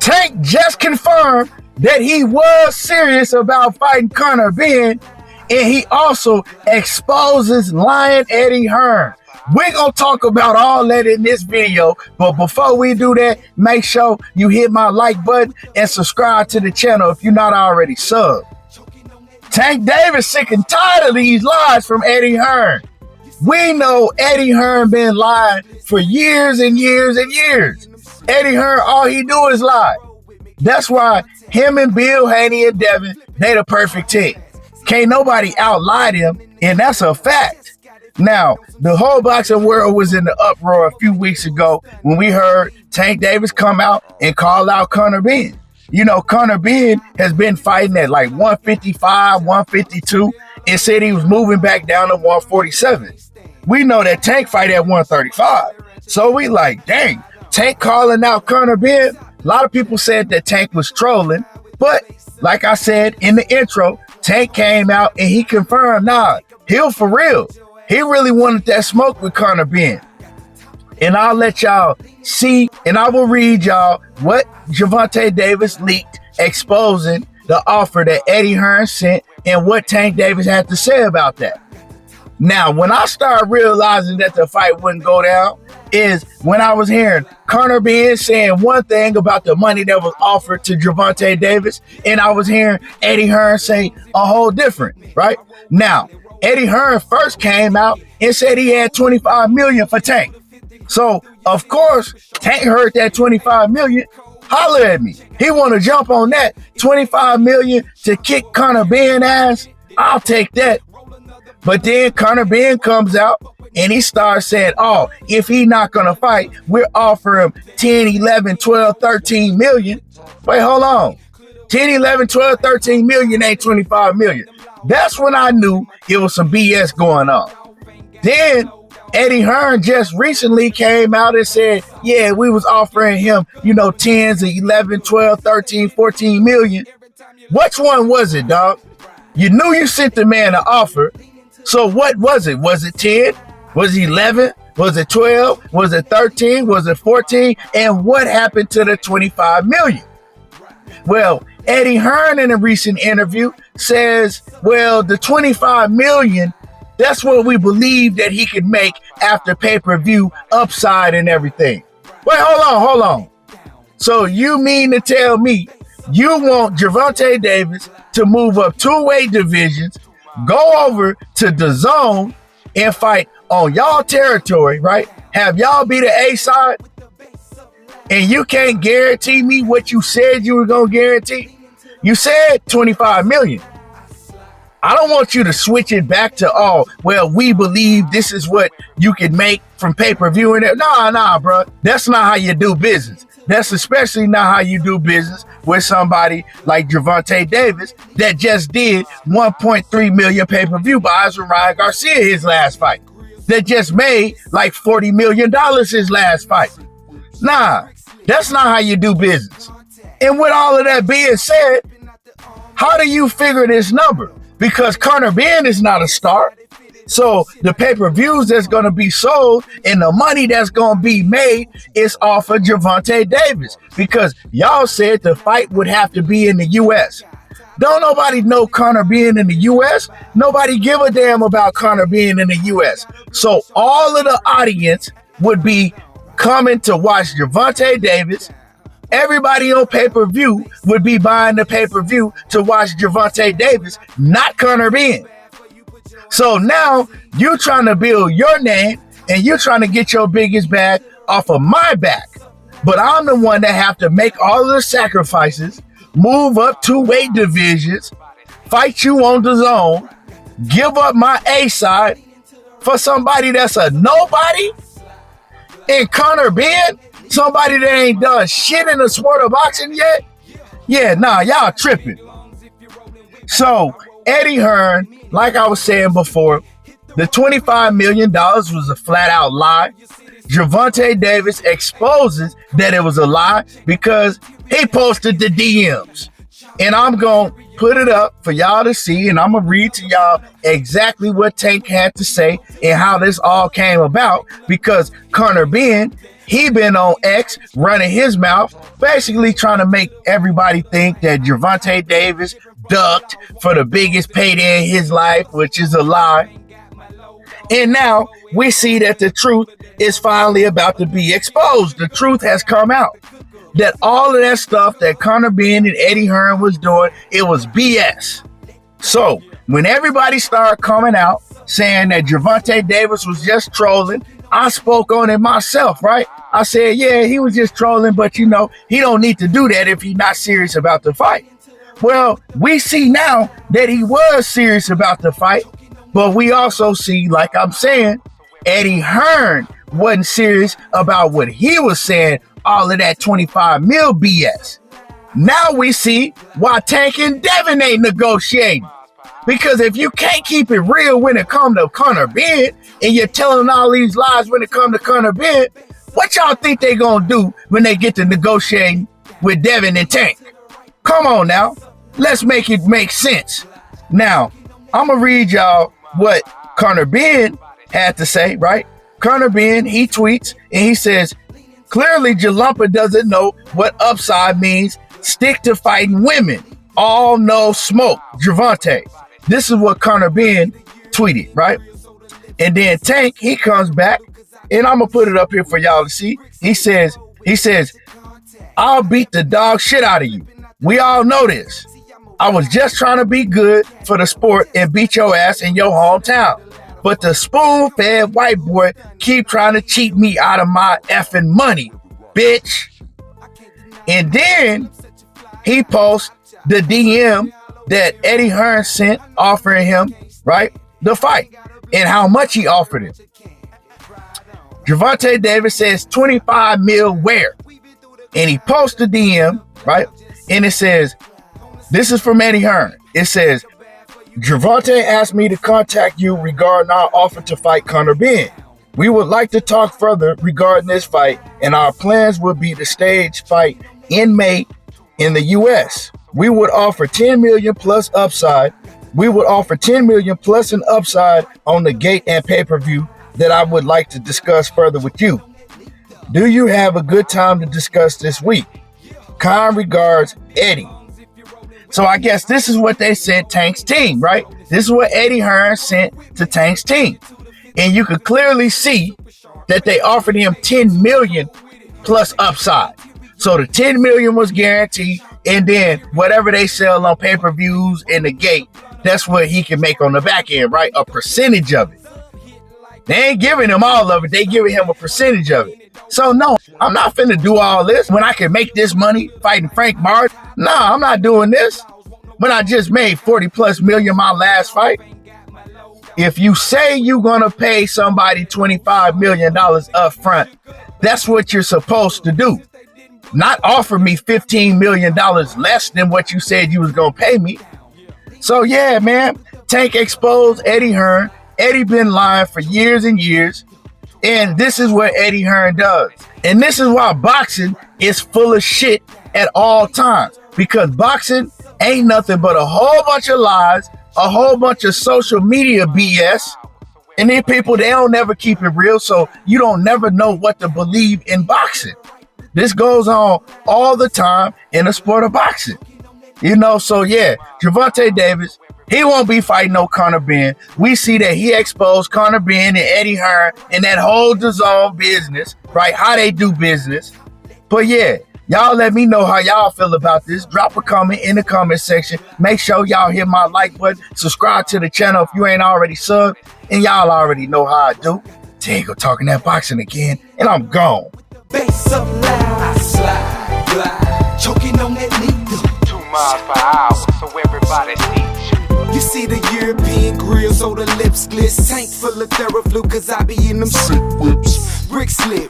Tank just confirmed that he was serious about fighting Conor Benn, and he also exposes lying Eddie Hearn. We're going to talk about all that in this video, but before we do that, make sure you hit my like button and subscribe to the channel if you're not already subbed. Tank Davis sick and tired of these lies from Eddie Hearn. We know Eddie Hearn been lying for years and years and years. Eddie Hearn, all he do is lie. That's why him and Bill Haney and Devin, they the perfect team. Can't nobody out-lie them, and that's a fact. Now, the whole boxing world was in the uproar a few weeks ago when we heard Tank Davis come out and call out Conor Benn. You know, Conor Benn has been fighting at like 155, 152, and said he was moving back down to 147. We know that Tank fight at 135. So we like, dang, Tank calling out Conor Benn. A lot of people said that Tank was trolling, but like I said in the intro, Tank came out and he confirmed, nah, he'll for real. He really wanted that smoke with Conor Benn. And I'll let y'all see, and I will read y'all what Gervonta Davis leaked exposing the offer that Eddie Hearn sent and what Tank Davis had to say about that. Now, when I started realizing that the fight wouldn't go down is when I was hearing Conor Benn saying one thing about the money that was offered to Gervonta Davis, and I was hearing Eddie Hearn say a whole different, right? Now, Eddie Hearn first came out and said he had $25 million for Tank. So, of course, Tank heard that $25 million, holler at me. He want to jump on that $25 million to kick Conor Benn ass. I'll take that. But then Conor Benn comes out and he starts saying, oh, if he not going to fight, we're offering him 10, 11, 12, 13 million. Wait, hold on. 10, 11, 12, 13 million ain't 25 million. That's when I knew it was some BS going on. Then Eddie Hearn just recently came out and said, yeah, we was offering him, 10s, 11, 12, 13, 14 million. Which one was it, dog? You knew you sent the man an offer. So what was it? Was it 10? Was it 11? Was it 12? Was it 13? Was it 14? And what happened to the 25 million? Well, Eddie Hearn in a recent interview says, well, the 25 million, that's what we believe that he could make after pay-per-view upside and everything. Wait, hold on. So you mean to tell me you want Gervonta Davis to move up 2 weight divisions, go over to the zone and fight on y'all territory, right? Have y'all be the A side? And you can't guarantee me what you said you were going to guarantee? You said 25 million. I don't want you to switch it back to, oh, well, we believe this is what you can make from pay-per-view. And nah, bro. That's not how you do business. That's especially not how you do business with somebody like Gervonta Davis that just did 1.3 million pay-per-view buys with Ryan Garcia his last fight. That just made like $40 million his last fight. Nah, that's not how you do business. And with all of that being said, how do you figure this number? Because Conor Benn is not a star. So the pay-per-views that's going to be sold and the money that's going to be made is off of Gervonta Davis. Because y'all said the fight would have to be in the U.S. Don't nobody know Conor Benn in the U.S. Nobody give a damn about Conor Benn in the U.S. So all of the audience would be coming to watch Gervonta Davis. Everybody on pay-per-view would be buying the pay-per-view to watch Gervonta Davis, not Conor Benn. So now you're trying to build your name and you're trying to get your biggest bag off of my back. But I'm the one that have to make all of the sacrifices, move up 2 weight divisions, fight you on the zone, give up my A side for somebody that's a nobody. And Conor Benn, somebody that ain't done shit in the sport of boxing yet? Yeah, nah, y'all tripping. So Eddie Hearn, like I was saying before, the $25 million was a flat out lie. Gervonta Davis exposes that it was a lie because he posted the DMs. And I'm going to put it up for y'all to see, and I'm going to read to y'all exactly what Tank had to say and how this all came about, because Conor Benn, he been on X running his mouth, basically trying to make everybody think that Gervonta Davis ducked for the biggest payday in his life, which is a lie. And now we see that the truth is finally about to be exposed. The truth has come out. That all of that stuff that Conor Benn and Eddie Hearn was doing, it was BS. So when everybody started coming out saying that Gervonta Davis was just trolling, I spoke on it myself, right? I said, yeah, he was just trolling, but he don't need to do that if he's not serious about the fight. Well, we see now that he was serious about the fight, but we also see, like I'm saying, Eddie Hearn wasn't serious about what he was saying, all of that 25 mil BS. Now we see why Tank and Devin ain't negotiating. Because if you can't keep it real when it comes to Conor Benn, and you're telling all these lies when it comes to Conor Benn, what y'all think they gonna do when they get to negotiating with Devin and Tank? Come on now, let's make it make sense. Now, I'm gonna read y'all what Conor Benn had to say, right? Conor Benn, he tweets and he says, clearly Jalumpa doesn't know what upside means. Stick to fighting women. All no smoke. Gervonta. This is what Conor Benn tweeted, right? And then Tank, he comes back, and I'm gonna put it up here for y'all to see. He says, I'll beat the dog shit out of you. We all know this. I was just trying to be good for the sport and beat your ass in your hometown. But the spoon-fed white boy keep trying to cheat me out of my effing money, bitch. And then he posts the DM that Eddie Hearn sent offering him, right, the fight and how much he offered him. Gervonta Davis says 25 mil where? And he posts the DM, right? And it says, this is from Eddie Hearn. It says, Gervonta asked me to contact you regarding our offer to fight Conor Benn. We would like to talk further regarding this fight, and our plans would be to stage fight in May in the US. We would offer 10 million plus upside. We would offer 10 million plus an upside on the gate and pay-per-view that I would like to discuss further with you. Do you have a good time to discuss this week? Kind regards, Eddie. So I guess this is what they sent Tank's team, right? This is what Eddie Hearn sent to Tank's team. And you could clearly see that they offered him 10 million plus upside. So the 10 million was guaranteed, and then whatever they sell on pay-per-views and the gate, that's what he can make on the back end, right? A percentage of it. They ain't giving him all of it. They giving him a percentage of it. So no, I'm not finna do all this when I can make this money fighting Frank Martin. Nah, I'm not doing this when I just made 40 plus million my last fight. If you say you're gonna pay somebody $25 million up front, that's what you're supposed to do. Not offer me $15 million less than what you said you was gonna pay me. So yeah, man, Tank exposed Eddie Hearn. Eddie been lying for years and years. And this is what Eddie Hearn does. And this is why boxing is full of shit at all times. Because boxing ain't nothing but a whole bunch of lies, a whole bunch of social media BS. And then people, they don't never keep it real. So you don't never know what to believe in boxing. This goes on all the time in the sport of boxing. So yeah, Gervonta Davis, he won't be fighting no Conor Benn. We see that he exposed Conor Benn and Eddie Hearn and that whole DAZN business, right? How they do business. But yeah, y'all let me know how y'all feel about this. Drop a comment in the comment section. Make sure y'all hit my like button. Subscribe to the channel if you ain't already subbed. And y'all already know how I do. Tego talking that boxing again, and I'm gone. Bass up loud, I slide, glide, choking on that needle. 2 miles per hour, so everybody sees you. You see the European grill, so the lips gliss. Tank full of Theraflu, cause I be in them sick whips. Brick slip.